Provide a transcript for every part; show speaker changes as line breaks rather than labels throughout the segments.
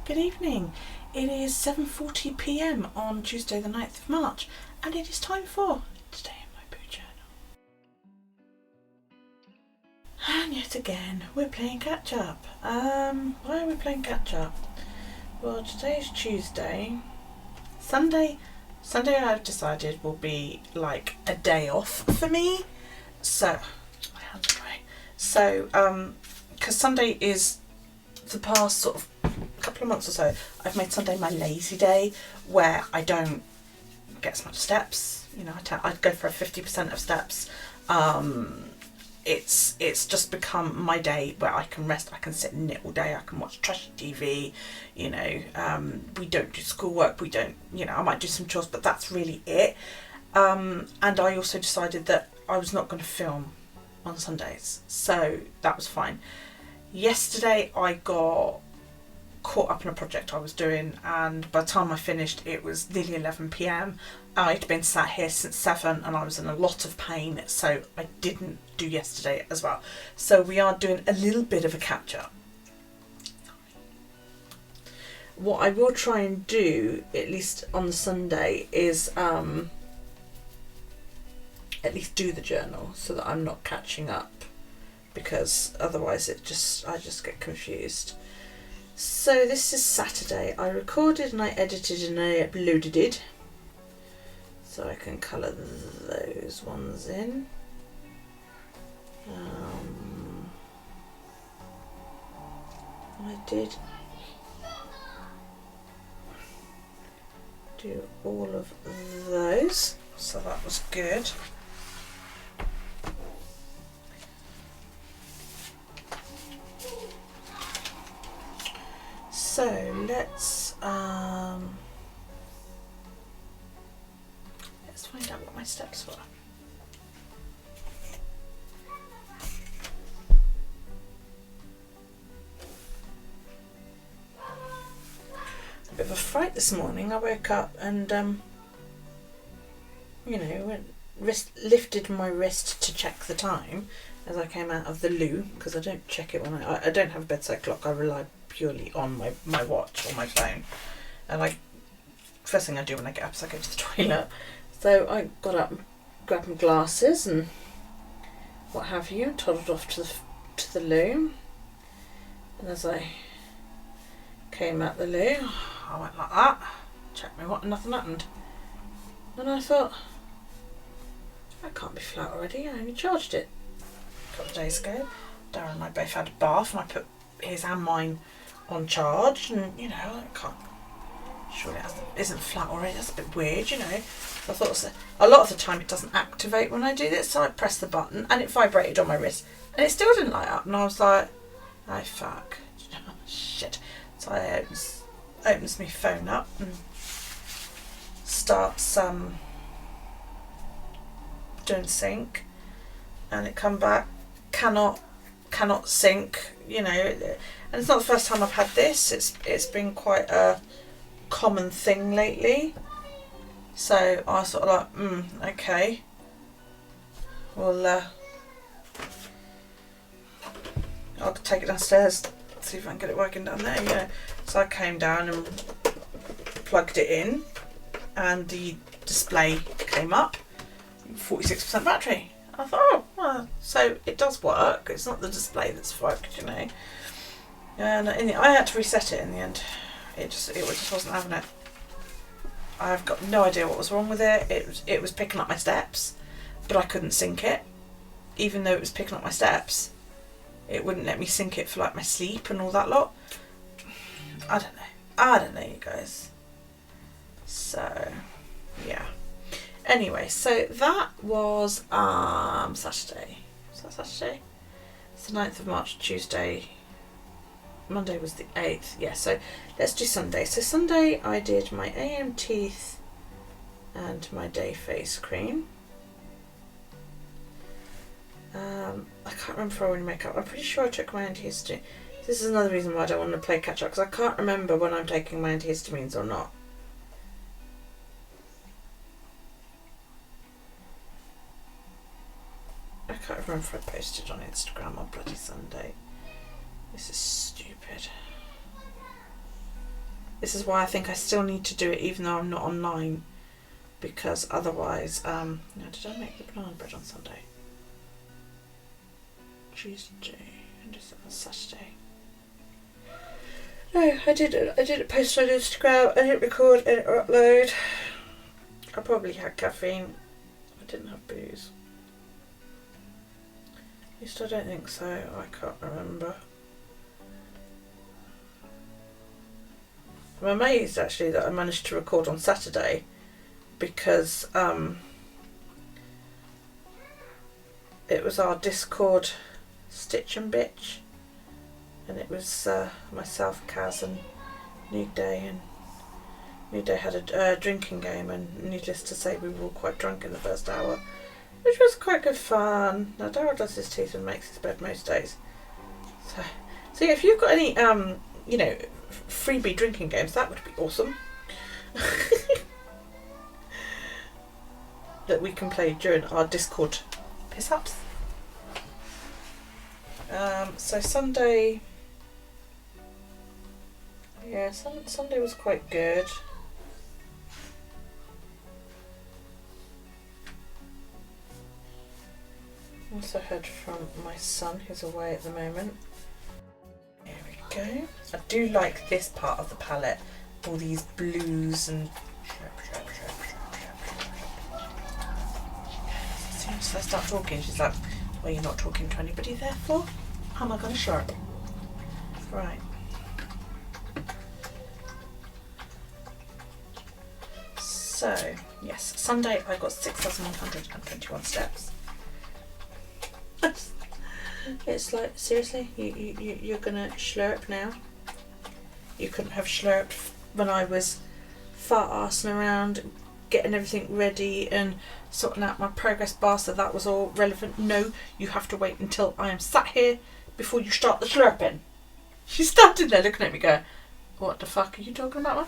Good evening. It is 7:40 p.m. on Tuesday the 9th of March, and it is time for Today in My Poo Journal. And yet again, we're playing catch up. Why are we playing catch up? Well, today's Tuesday. Sunday I've decided will be like a day off for me. So, my hands are dry. So, because Sunday is the past sort of couple of months or so, I've made Sunday my lazy day where I don't get as much steps. You know, I'd go for a 50% of steps. It's just become my day where I can rest, I can sit and knit all day, I can watch trashy TV, you know, we don't do schoolwork, we don't, you know, I might do some chores, but that's really it. And I also decided that I was not going to film on Sundays, so that was fine. Yesterday I got caught up in a project I was doing, and by the time I finished it was nearly 11 p.m. I'd been sat here since 7 and I was in a lot of pain, so I didn't do yesterday as well. So we are doing a little bit of a catch up. What I will try and do, at least on the Sunday, is at least do the journal so that I'm not catching up, because otherwise I just get confused. So this is Saturday. I recorded and I edited and I uploaded it, so I can colour those ones in. I did do all of those, so that was good. So let's find out what my steps were. A bit of a fright this morning. I woke up and you know, lifted my wrist to check the time as I came out of the loo, because I don't check it when I don't have a bedside clock. I rely purely on my watch or my phone, and first thing I do when I get up is I go to the toilet. So I got up, grabbed my glasses and what have you, toddled off to the loo, and as I came out the loo I went like that, checked my watch, and nothing happened. And I thought, I can't be flat already, I only charged it a couple of days ago. Darren and I both had a bath and I put his and mine on charge, and you know, I can't, surely it isn't flat already, that's a bit weird, you know. I thought a lot of the time it doesn't activate when I do this, so I pressed the button and it vibrated on my wrist and it still didn't light up, and I was like, oh fuck, shit. So I opens my phone up and starts doing sync, and it come back, cannot sync, you know. And it's not the first time I've had this, it's been quite a common thing lately. So I was sort of like, okay, well I'll take it downstairs, see if I can get it working down there, you know. So I came down and plugged it in and the display came up, 46% battery. I thought, oh, well, so it does work. It's not the display that's fucked, you know. And I had to reset it in the end. It just wasn't having it. I've got no idea what was wrong with it. It was picking up my steps, but I couldn't sync it. Even though it was picking up my steps, it wouldn't let me sync it for like my sleep and all that lot. I don't know, you guys. So, yeah. Anyway, so that was Saturday. Was that Saturday? It's the 9th of March, Tuesday. Monday was the 8th. Yeah, so let's do Sunday. So Sunday I did my AM teeth and my day face cream. I can't remember if I wore any makeup. I'm pretty sure I took my antihistamine. This is another reason why I don't want to play catch up, because I can't remember when I'm taking my antihistamines or not. I can't remember if I posted on Instagram on bloody Sunday. This is stupid. This is why I think I still need to do it even though I'm not online, because otherwise, no, did I make the banana bread on Sunday? Tuesday, and just on Saturday. No, I didn't post on Instagram, I didn't record, edit or upload. I probably had caffeine. I didn't have booze. At least I don't think so, I can't remember. I'm amazed actually that I managed to record on Saturday, because it was our Discord Stitch and Bitch, and it was myself, Kaz and New Day, and New Day had a drinking game, and needless to say we were all quite drunk in the first hour, which was quite good fun. Now Daryl does his teeth and makes his bed most days, so yeah, if you've got any you know, freebie drinking games, that would be awesome. That we can play during our Discord piss ups. So Sunday, yeah, Sunday was quite good. Also heard from my son, who's away at the moment. There we go. I do like this part of the palette, all these blues and. As soon as I start talking, she's like, "Well, you're not talking to anybody, therefore, how am I going to sharp?" Right. So, yes, Sunday I got 6,121 steps. It's like, seriously, you're gonna schlurp now? You couldn't have schlurped when I was fart-arsing around, getting everything ready and sorting out my progress bar so that was all relevant. No, you have to wait until I am sat here before you start the slurping. She's standing there looking at me going, what the fuck are you talking about, man?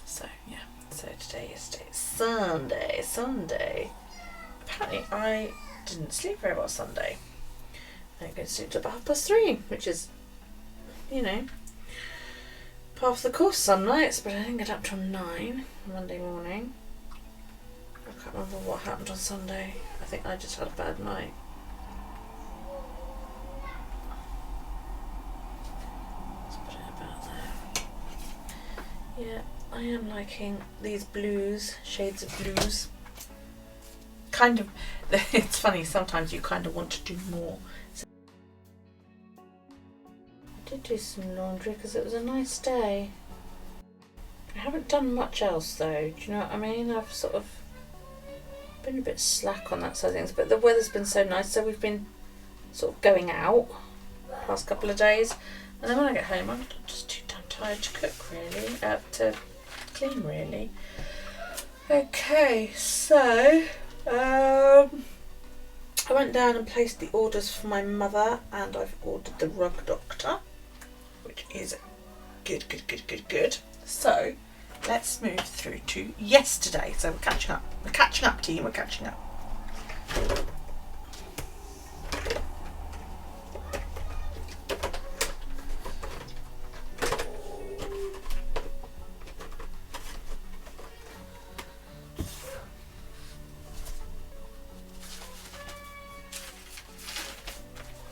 So, yeah, so today is Sunday. Apparently I didn't sleep very well Sunday. I didn't go to sleep till about 3:30, which is, you know, part of the course some nights, but I didn't get up till 9 Monday morning. I can't remember what happened on Sunday. I think I just had a bad night. Let's put it about there. Yeah, I am liking these blues, shades of blues. Kind of, it's funny, sometimes you kind of want to do more. So I did do some laundry because it was a nice day. I haven't done much else though, do you know what I mean? I've sort of been a bit slack on that side of things, but the weather's been so nice, so we've been sort of going out the past couple of days, and then when I get home I'm just too damn tired to cook really, to clean really. Okay, so I went down and placed the orders for my mother, and I've ordered the rug doctor, which is good. So let's move through to yesterday. So we're catching up team, we're catching up.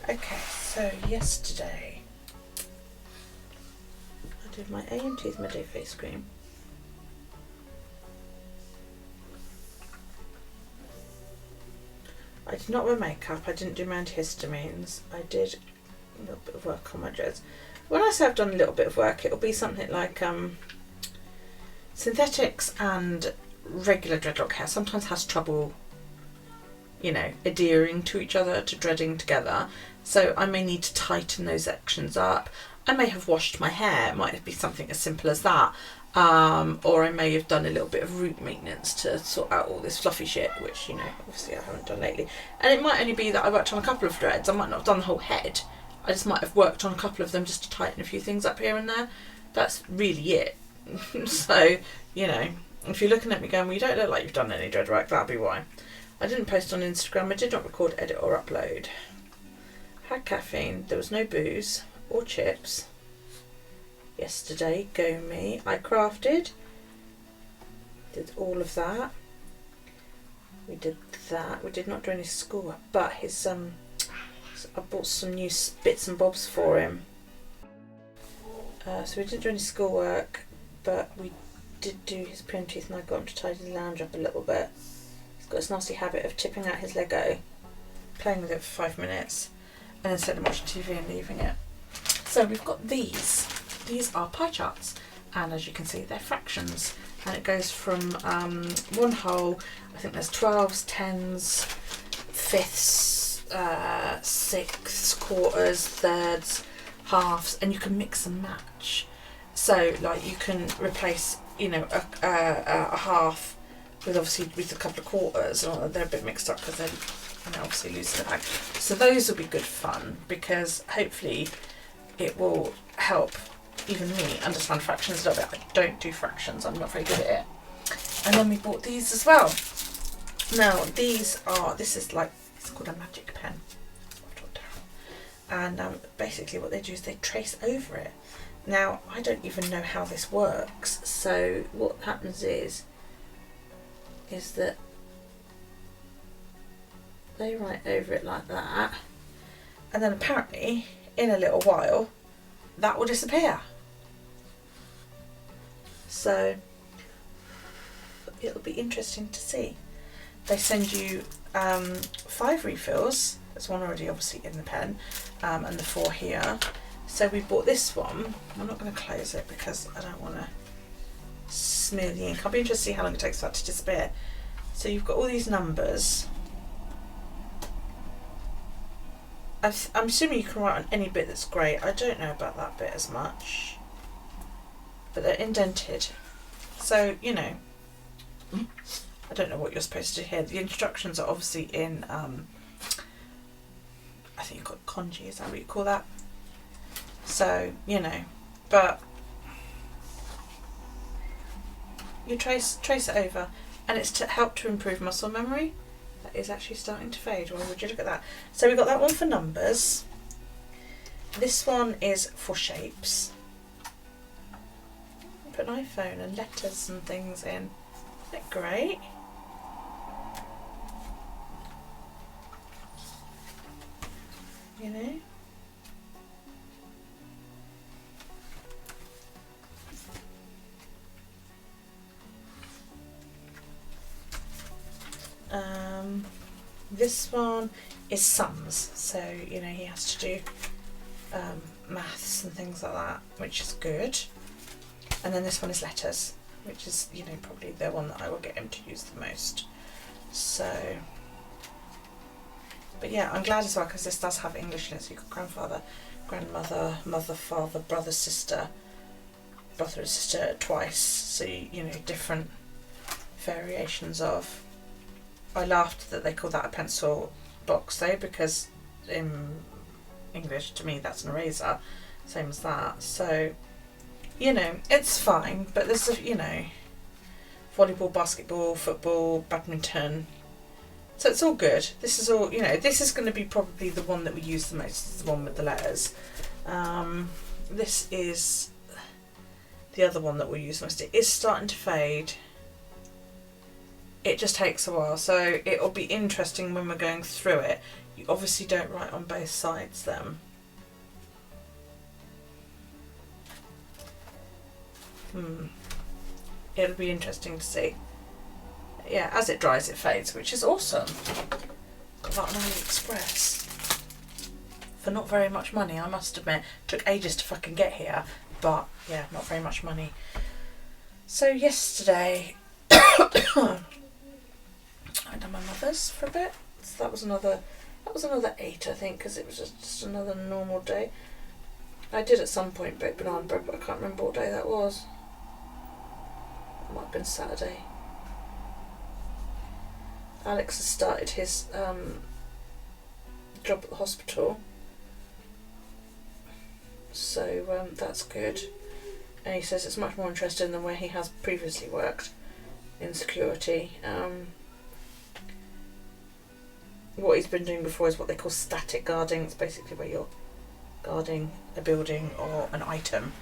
Okay, so yesterday I did my AM Teeth Midday face cream. I did not wear makeup, I didn't do my antihistamines, I did a little bit of work on my dreads. When I say I've done a little bit of work, it'll be something like synthetics and regular dreadlock hair sometimes has trouble, you know, adhering to each other, to dreading together. So I may need to tighten those sections up. I may have washed my hair, it might be something as simple as that. Or I may have done a little bit of root maintenance to sort out all this fluffy shit, which, you know, obviously I haven't done lately. And it might only be that I worked on a couple of dreads. I might not have done the whole head. I just might have worked on a couple of them just to tighten a few things up here and there. That's really it. So, you know, if you're looking at me going, well, you don't look like you've done any dread work, that'll be why. I didn't post on Instagram, I did not record, edit or upload. Had caffeine, there was no booze or chips. yesterday. Go me. I crafted. Did all of that. We did that. We did not do any schoolwork, but his I bought some new bits and bobs for him. So we didn't do any schoolwork, but we did do his pin teeth, and I got him to tidy the lounge up a little bit. He's got this nasty habit of tipping out his Lego, playing with it for 5 minutes, and then sitting and watching TV and leaving it. So we've got these. These are pie charts, and as you can see, they're fractions, and it goes from one whole. I think there's 12s, 10s, fifths, sixths, quarters, thirds, halves, and you can mix and match. So like you can replace, you know, a half with obviously with a couple of quarters, or they're a bit mixed up because they're, you know, obviously losing the bag. So those will be good fun, because hopefully it will help even me understand fractions a little bit. I don't do fractions, I'm not very good at it. And then we bought these as well. Now this is like, it's called a magic pen. And basically what they do is they trace over it. Now I don't even know how this works, so what happens is that they write over it like that, and then apparently in a little while that will disappear. So it'll be interesting to see. They send you 5 refills. There's one already obviously in the pen, and the 4 here. So we bought this one. I'm not going to close it because I don't want to smear the ink. I'll be interested to see how long it takes for that to disappear. So you've got all these numbers. I'm assuming you can write on any bit that's grey. I don't know about that bit as much, but they're indented. So, you know, I don't know what you're supposed to do here. The instructions are obviously in, I think you've got kanji, is that what you call that? So, you know, but you trace it over, and it's to help to improve muscle memory. That is actually starting to fade. Well, would you look at that? So we've got that one for numbers. This one is for shapes. Put an iPhone and letters and things in. Isn't that great? You know? This one is sums, so you know he has to do maths and things like that, which is good. And then this one is letters, which is, you know, probably the one that I will get him to use the most. So, but yeah, I'm glad as well, because this does have English in it. So you've got grandfather, grandmother, mother, father, brother, sister twice. So you know, different variations of. I laughed that they call that a pencil box though, because in English to me that's an eraser, same as that. So, you know, it's fine, but there's a, you know, volleyball, basketball, football, badminton. So it's all good. This is all, you know, this is going to be probably the one that we use the most, the one with the letters. This is the other one that we'll use most. It is starting to fade. It just takes a while, so it'll be interesting when we're going through it. You obviously don't write on both sides then. It'll be interesting to see. Yeah, as it dries it fades, which is awesome. Got that on AliExpress. For not very much money, I must admit. Took ages to fucking get here, but yeah, not very much money. So yesterday I done my mother's for a bit. So that was another 8, I think, because it was just another normal day. I did at some point bake banana bread, but I can't remember what day that was. It might have been Saturday. Alex has started his job at the hospital, so that's good. And he says it's much more interesting than where he has previously worked in security. What he's been doing before is what they call static guarding. It's basically where you're guarding a building or an item,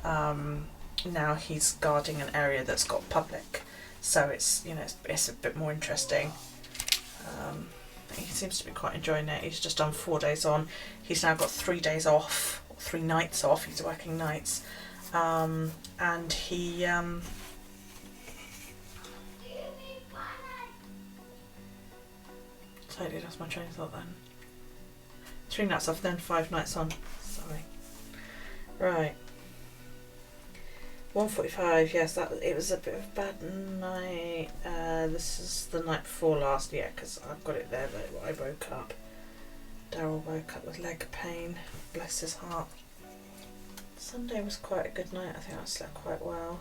Now he's guarding an area that's got public, so it's, you know, it's a bit more interesting. He seems to be quite enjoying it. He's just done 4 days on. He's now got 3 days off, or 3 nights off. He's working nights, and he totally lost my train of thought then. 3 nights off, then 5 nights on. Sorry. Right. 1:45. Yes, it was a bit of a bad night. This is the night before last, yeah, because I've got it there that I woke up. Daryl woke up with leg pain. Bless his heart. Sunday was quite a good night. I think I slept quite well.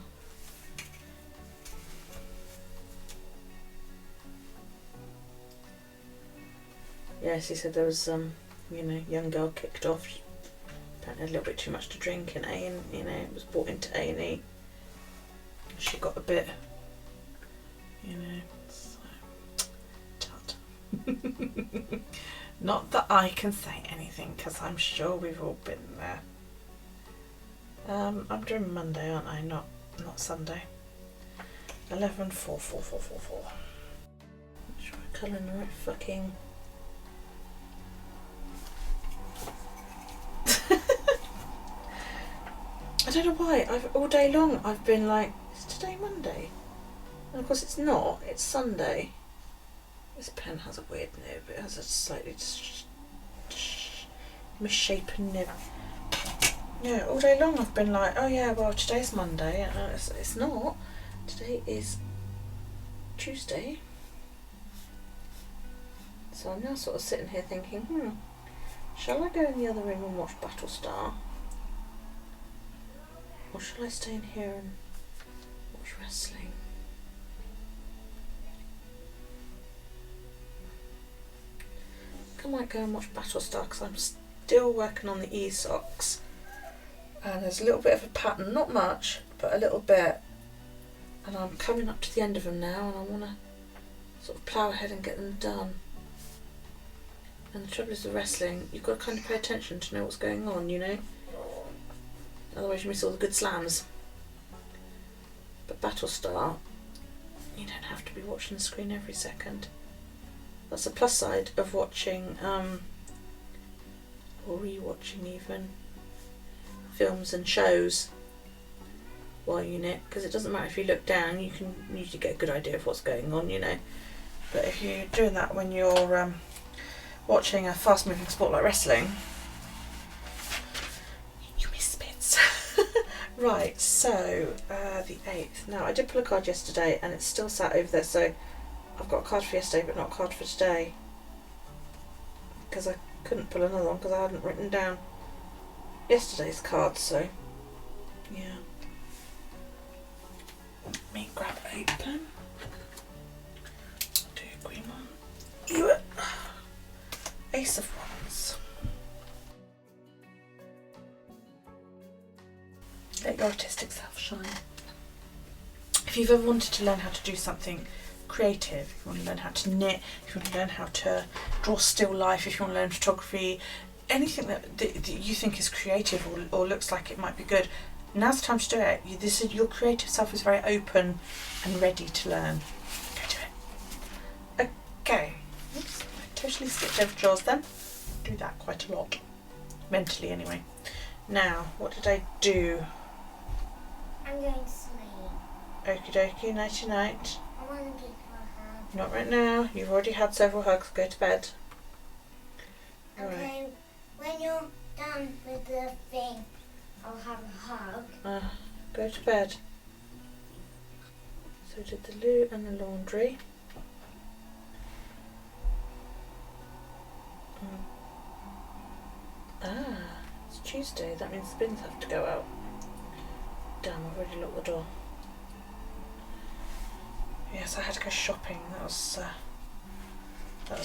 Yes, he said there was you know, young girl kicked off. She apparently had a little bit too much to drink in A, and you know, was brought into A&E. She got a bit, you know, so tut. Not that I can say anything, because I'm sure we've all been there. I'm doing Monday, aren't I? Not Sunday. 11 4 4 4 4 4. Make sure I colour in the right fucking. I don't know why. All day long I've been like, is today Monday? And of course it's not. It's Sunday. This pen has a weird nib. It has a slightly misshapen nib. Yeah, all day long I've been like, oh yeah, well today's Monday. And it's not. Today is Tuesday. So I'm now sort of sitting here thinking, shall I go in the other room and watch Battlestar? Or shall I stay in here and watch wrestling? I might go and watch Battlestar because I'm still working on the e-socks. And there's a little bit of a pattern, not much, but a little bit. And I'm coming up to the end of them now, and I want to sort of plough ahead and get them done. And the trouble is with wrestling, you've got to kind of pay attention to know what's going on, you know? Otherwise you miss all the good slams. But Battlestar, you don't have to be watching the screen every second. That's the plus side of watching, or rewatching even, films and shows while you knit, because it doesn't matter if you look down, you can usually get a good idea of what's going on, you know. But if you're doing that when you're watching a fast moving sport like wrestling, you miss bits. Right, so the 8th. Now I did pull a card yesterday and it's still sat over there, so I've got a card for yesterday but not a card for today, because I couldn't pull another one because I hadn't written down yesterday's card, so yeah. Let me grab a pen. Do a green one. You Ace of Wands. Let your artistic self shine. If you've ever wanted to learn how to do something creative, if you want to learn how to knit, if you want to learn how to draw still life, if you want to learn photography, anything that you think is creative or looks like it might be good, now's the time to do it. Your creative self is very open and ready to learn. Go do it. Okay. Oops, I totally skipped over drawers then. Do that quite a lot. Mentally anyway. Now, what did I do?
I'm going to sleep.
Okie dokie, nighty night.
I want to give her a hug.
Not right now. You've already had several hugs. Go to bed.
Okay, when you're done with the thing, I'll have a hug.
Go to bed. So did the loo and the laundry. It's Tuesday. That means the bins have to go out. Damn, I've already locked the door. Yes, I had to go shopping. That was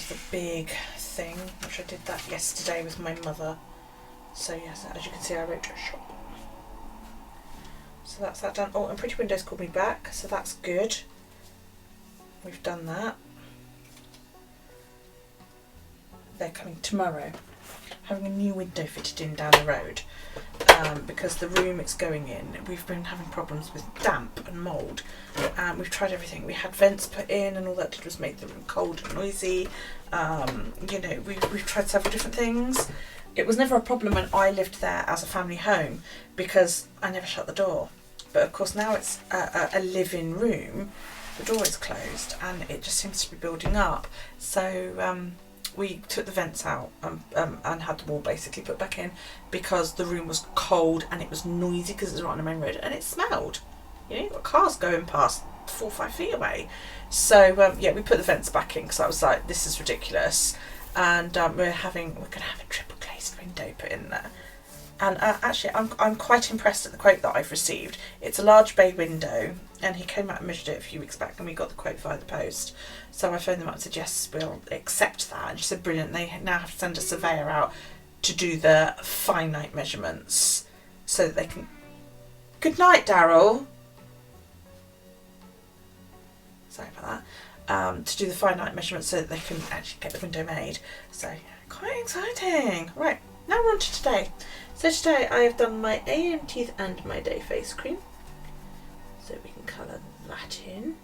the big thing, which I did that yesterday with my mother. So yes, as you can see, I wrote to shop. So that's that done. Oh, and Pretty Windows called me back, so that's good. We've done that. They're coming tomorrow. Having a new window fitted in down the road. because the room it's going in, we've been having problems with damp and mould. We've tried everything. We had vents put in, and all that did was make the room cold and noisy. You know, we've tried several different things. It was never a problem when I lived there as a family home because I never shut the door. But of course now it's a living room, the door is closed and it just seems to be building up. So we took the vents out and had the wall basically put back in because the room was cold and it was noisy because it was right on the main road and it smelled. You know, you've got cars going past 4 or 5 feet away. So yeah, we put the vents back in because I was like, this is ridiculous. And we're going to have a triple glazed window put in there. And actually, I'm quite impressed at the quote that I've received. It's a large bay window, and he came out and measured it a few weeks back, and we got the quote via the post. So I phoned them up and said, yes, we'll accept that. And she said, brilliant. They now have to send a surveyor out to do the finite measurements so that they can... Good night, Daryl. Sorry about that. To do the finite measurements so that they can actually get the window made. So quite exciting. Right, now we're on to today. So today I have done my AM teeth and my day face cream. So we can colour that in.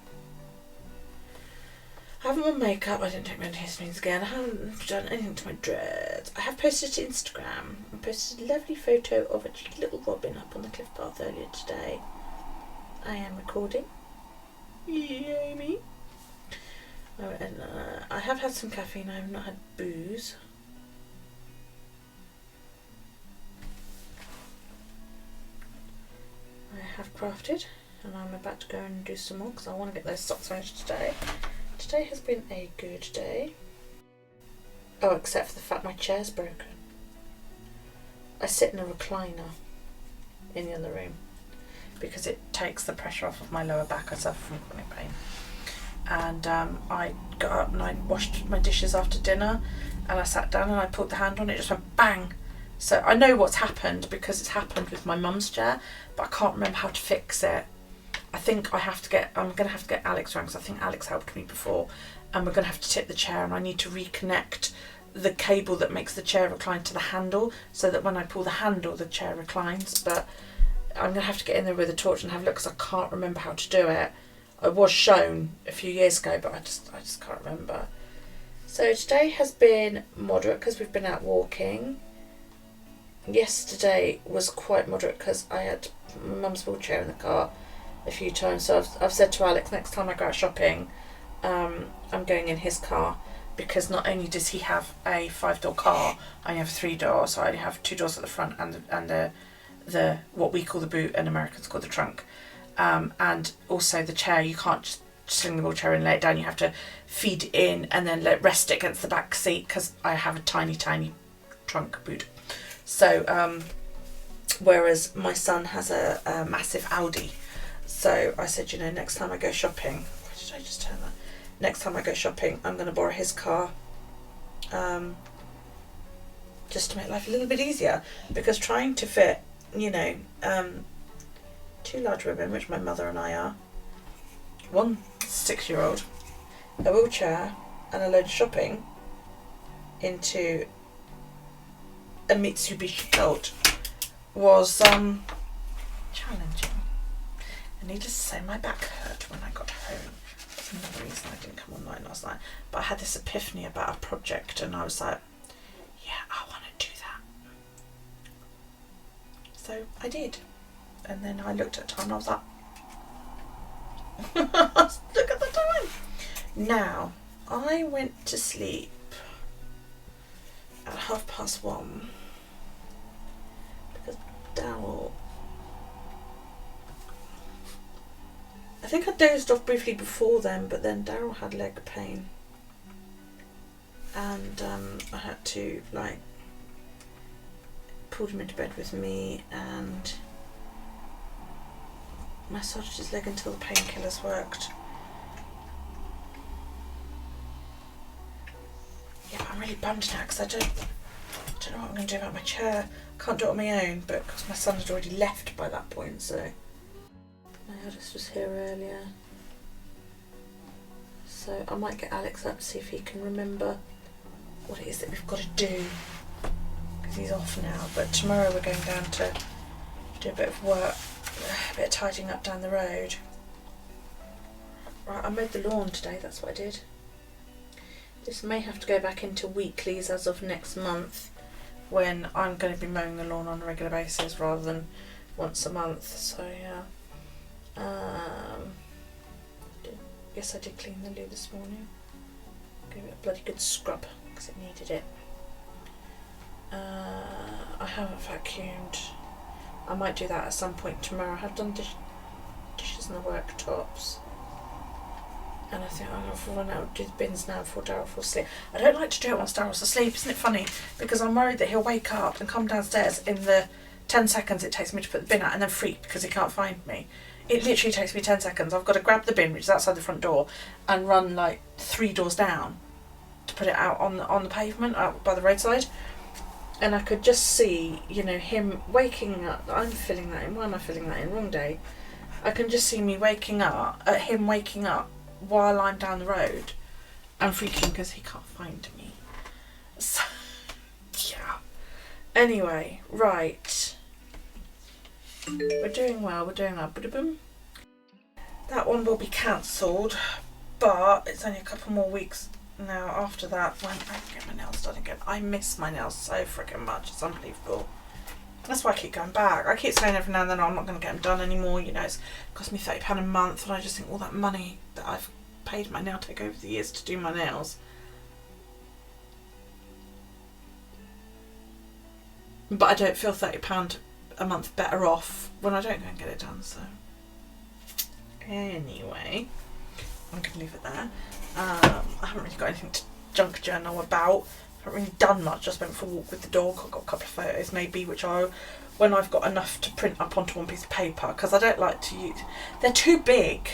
I haven't worn makeup, I didn't take my antihistamines again, I haven't done anything to my dreads. I have posted to Instagram. I posted a lovely photo of a cheeky little robin up on the cliff path earlier today. I am recording. Yay me. I have had some caffeine, I have not had booze. I have crafted and I'm about to go and do some more because I want to get those socks finished today. Today has been a good day. Oh, except for the fact my chair's broken. I sit in a recliner in the other room because it takes the pressure off of my lower back. I suffer from chronic pain. And I got up and I washed my dishes after dinner and I sat down and I pulled the hand on it, just went bang. So I know what's happened because it's happened with my mum's chair, but I can't remember how to fix it. I think I'm going to have to get Alex around because I think Alex helped me before, and we're going to have to tip the chair and I need to reconnect the cable that makes the chair recline to the handle so that when I pull the handle the chair reclines. But I'm going to have to get in there with a torch and have a look because I can't remember how to do it. I was shown a few years ago, but I just can't remember. So today has been moderate because we've been out walking. Yesterday was quite moderate because I had my mum's wheelchair in the car a few times. So I've said to Alex, next time I go out shopping, I'm going in his car because not only does he have a 5-door car, I only have 3 doors. So I only have 2 doors at the front and the what we call the boot and Americans call the trunk. And also the chair, you can't just sling the wheelchair and lay it down, you have to feed it in and then rest it against the back seat because I have a tiny trunk boot. So whereas my son has a massive Audi, so I said, you know, next time I go shopping, why did I just turn that? Next time I go shopping I'm going to borrow his car just to make life a little bit easier, because trying to fit, you know, 2 large women, which my mother and I are, 1 6-year-old, a wheelchair and a load of shopping into a Mitsubishi Colt was challenging. And needless to say, my back hurt when I got home. That's another reason I didn't come online last night. But I had this epiphany about a project and I was like, yeah, I want to do that. So I did. And then I looked at time and I was like, look at the time. Now, I went to sleep at 1:30 because Daryl, I think I dozed off briefly before then, but then Daryl had leg pain and I had to pulled him into bed with me and massaged his leg until the painkillers worked. Yeah, but I'm really bummed now because I don't know what I'm going to do about my chair. Can't do it on my own, but because my son had already left by that point, so. My eldest was here earlier. So I might get Alex up to see if he can remember what it is that we've got to do, because he's off now. But tomorrow we're going down to do a bit of work, a bit of tidying up down the road. Right, I mowed the lawn today, that's what I did. This may have to go back into weeklies as of next month, when I'm going to be mowing the lawn on a regular basis rather than once a month. So yeah, yes, I did clean the loo this morning. Gave it a bloody good scrub because it needed it. I haven't vacuumed. I might do that at some point tomorrow. I have done dishes on the worktops. And I think I'm going to run out and do the bins now before Daryl falls asleep. I don't like to do it once Daryl's asleep, isn't it funny? Because I'm worried that he'll wake up and come downstairs in the 10 seconds it takes me to put the bin out and then freak because he can't find me. It literally takes me 10 seconds. I've got to grab the bin, which is outside the front door, and run like 3 doors down to put it out on the pavement, out by the roadside. And I could just see, you know, him waking up. I'm filling that in. Why am I filling that in? Wrong day. I can just see me waking up, him waking up while I'm down the road and freaking because he can't find me. So, yeah. Anyway, right. We're doing well, Ba-da-boom. That one will be cancelled, but it's only a couple more weeks now after that when I can get my nails done again. I miss my nails so freaking much, it's unbelievable. That's why I keep going back. I keep saying every now and then, oh, I'm not going to get them done anymore. You know, it's cost me £30 a month, and I just think all that money that I've paid my nail tech over the years to do my nails. But I don't feel £30 a month better off when I don't go and get it done. So anyway, I'm going to leave it there. I haven't really got anything to junk journal about. I haven't really done much, just went for a walk with the dog. I've got a couple of photos maybe, which I, when I've got enough to print up onto one piece of paper, because I don't like to use, they're too big,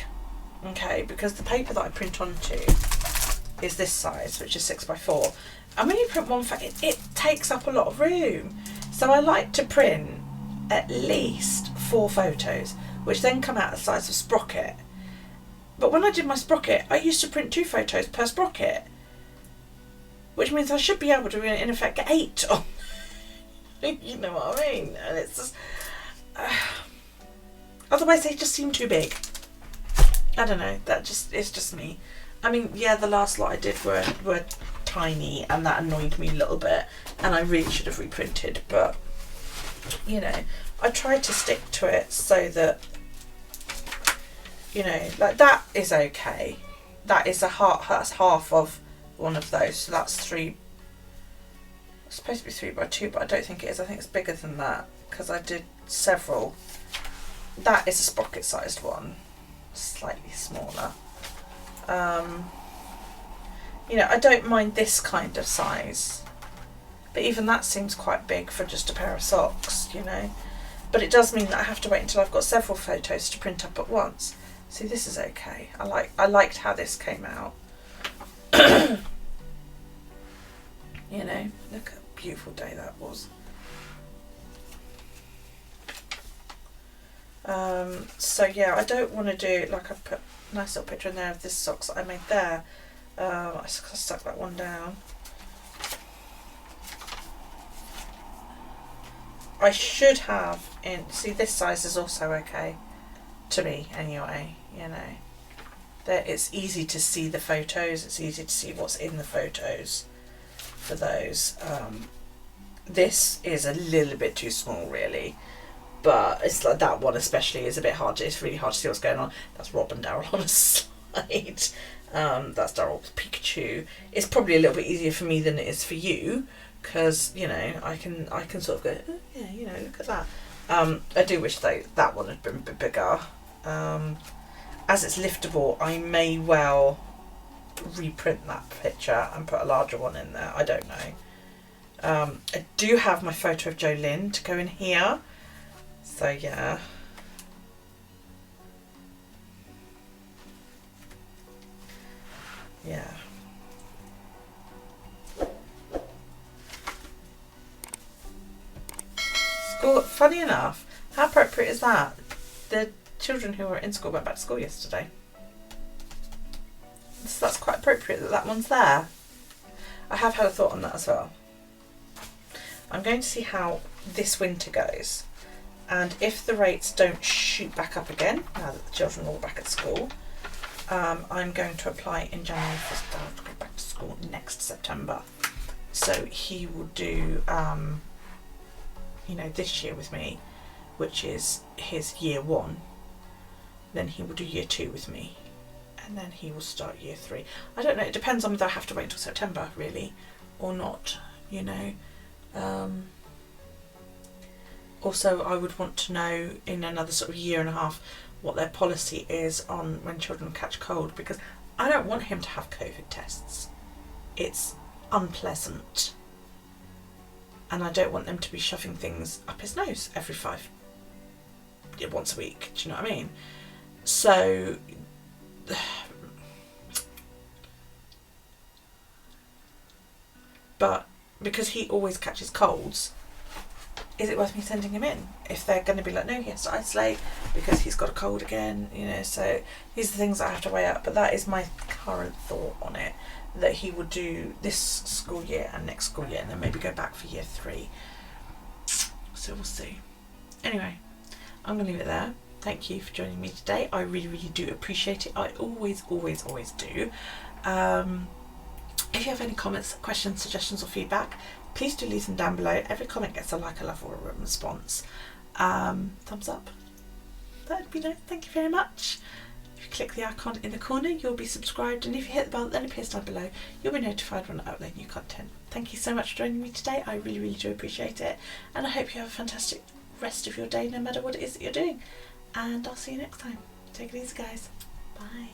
okay, because the paper that I print onto is this size, which is 6x4, and when you print one photo, it takes up a lot of room. So I like to print at least 4 photos, which then come out the size of sprocket. But when I did my sprocket, I used to print 2 photos per sprocket, which means I should be able to, in effect, get 8 on. You know what I mean? And it's just... otherwise, they just seem too big. I don't know. It's just me. I mean, yeah, the last lot I did were tiny, and that annoyed me a little bit, and I really should have reprinted. But, you know, I tried to stick to it so that, you know, like that is okay. That is that's half of one of those, so that's 3. It's supposed to be 3x2, but I don't think it is. I think it's bigger than that because I did several. That is a sprocket sized one, slightly smaller. You know, I don't mind this kind of size, but even that seems quite big for just a pair of socks, you know. But it does mean that I have to wait until I've got several photos to print up at once. See, this is okay. I liked how this came out. You know, look at a beautiful day that was. So yeah, I don't want to do, like, I've put a nice little picture in there of this socks that I made there. I stuck that one down. I should have see, this size is also okay to me anyway, you know. It's easy to see the photos, it's easy to see what's in the photos for those. This is a little bit too small really, but it's like that one especially is a bit hard. It's really hard to see what's going on. That's Rob and Daryl on a slide. That's Daryl's Pikachu. It's probably a little bit easier for me than it is for you, because, you know, I can sort of go, oh, yeah, you know, look at that. I do wish that one had been a bit bigger. As it's liftable, I may well reprint that picture and put a larger one in there. I don't know. I do have my photo of Jolynn to go in here. So yeah. Yeah. School, funny enough, how appropriate is that? The children who were in school went back to school yesterday. So that's quite appropriate that one's there. I have had a thought on that as well. I'm going to see how this winter goes. And if the rates don't shoot back up again, now that the children are all back at school, I'm going to apply in January for Dad to go back to school next September. So he will do, this year with me, which is his year 1. Then he will do year 2 with me. And then he will start year 3. I don't know, it depends on whether I have to wait until September, really, or not, Also, I would want to know in another sort of year and a half what their policy is on when children catch cold, because I don't want him to have COVID tests. It's unpleasant. And I don't want them to be shoving things up his nose once a week. Do you know what I mean? So, but because he always catches colds, is it worth me sending him in if they're going to be like, no, he has to isolate because he's got a cold again, so these are the things I have to weigh up. But that is my current thought on it, that he would do this school year and next school year and then maybe go back for year 3. So we'll see. Anyway, I'm going to leave it there. Thank you for joining me today. I really, really do appreciate it. I always, always, always do. If you have any comments, questions, suggestions or feedback, please do leave them down below. Every comment gets a like, a love or a response. Thumbs up. That would be nice. Thank you very much. If you click the icon in the corner, you'll be subscribed, and if you hit the bell that then appears down below, you'll be notified when I upload new content. Thank you so much for joining me today. I really, really do appreciate it, and I hope you have a fantastic rest of your day, no matter what it is that you're doing. And I'll see you next time. Take it easy, guys. Bye.